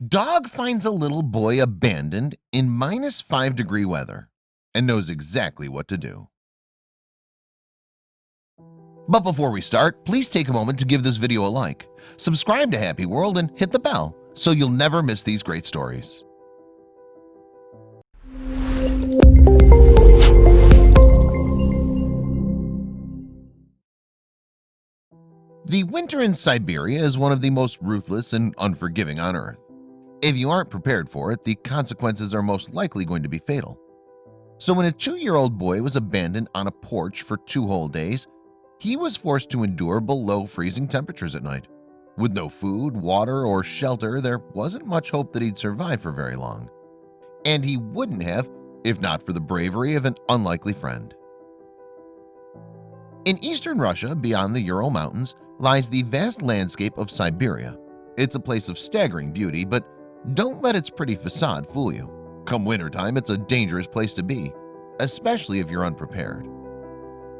Dog finds a little boy abandoned in -5-degree weather and knows exactly what to do. But before we start, please take a moment to give this video a like, subscribe to Happy World, and hit the bell so you'll never miss these great stories. The winter in Siberia is one of the most ruthless and unforgiving on Earth. If you aren't prepared for it, the consequences are most likely going to be fatal. So when a 2-year-old boy was abandoned on a porch for 2 whole days, he was forced to endure below freezing temperatures at night. With no food, water, or shelter, there wasn't much hope that he'd survive for very long. And he wouldn't have if not for the bravery of an unlikely friend. In eastern Russia, beyond the Ural Mountains, lies the vast landscape of Siberia. It's a place of staggering beauty, but don't let its pretty facade fool you. Come wintertime, it's a dangerous place to be, especially if you're unprepared.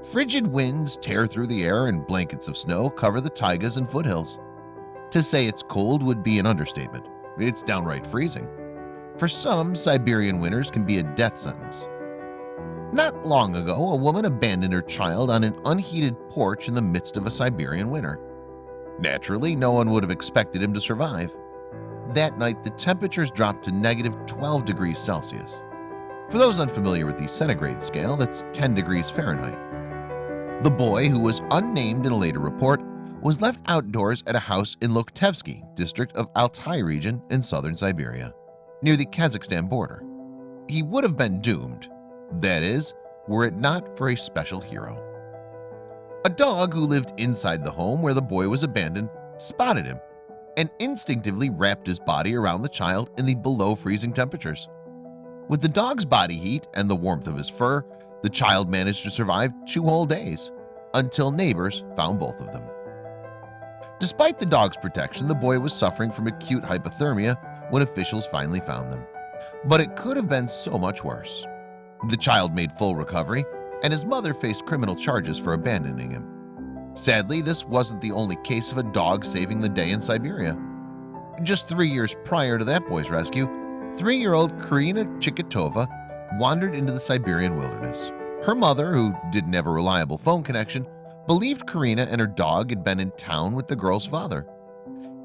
Frigid winds tear through the air and blankets of snow cover the taigas and foothills. To say it's cold would be an understatement. It's downright freezing. For some, Siberian winters can be a death sentence. Not long ago, a woman abandoned her child on an unheated porch in the midst of a Siberian winter. Naturally, no one would have expected him to survive. That night, the temperatures dropped to -12 degrees Celsius. For those unfamiliar with the centigrade scale, that's 10 degrees Fahrenheit. The boy, who was unnamed in a later report, was left outdoors at a house in Lokhtevsky district of Altai region in southern Siberia, near the Kazakhstan border. He would have been doomed. That is, were it not for a special hero. A dog who lived inside the home where the boy was abandoned spotted him and instinctively wrapped his body around the child in the below freezing temperatures. With the dog's body heat and the warmth of his fur, the child managed to survive 2 whole days until neighbors found both of them. Despite the dog's protection, the boy was suffering from acute hypothermia when officials finally found them. But it could have been so much worse. The child made full recovery, and his mother faced criminal charges for abandoning him. Sadly, this wasn't the only case of a dog saving the day in Siberia. Just 3 years prior to that boy's rescue, 3-year-old Karina Chikatova wandered into the Siberian wilderness. Her mother, who didn't have a reliable phone connection, believed Karina and her dog had been in town with the girl's father.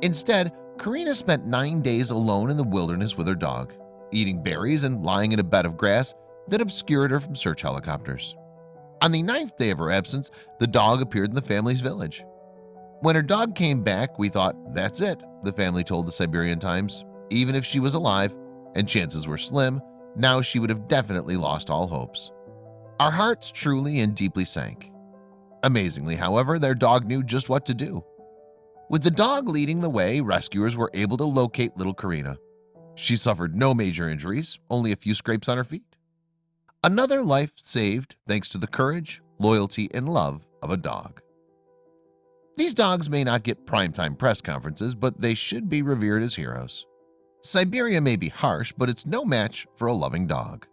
Instead, Karina spent 9 days alone in the wilderness with her dog, eating berries and lying in a bed of grass that obscured her from search helicopters. On the 9th day of her absence, the dog appeared in the family's village. When her dog came back, we thought, "That's it," the family told the Siberian Times. Even if she was alive, and chances were slim, now she would have definitely lost all hopes. Our hearts truly and deeply sank. Amazingly, however, their dog knew just what to do. With the dog leading the way, rescuers were able to locate little Karina. She suffered no major injuries, only a few scrapes on her feet. Another life saved thanks to the courage, loyalty, and love of a dog. These dogs may not get primetime press conferences, but they should be revered as heroes. Siberia may be harsh, but it's no match for a loving dog.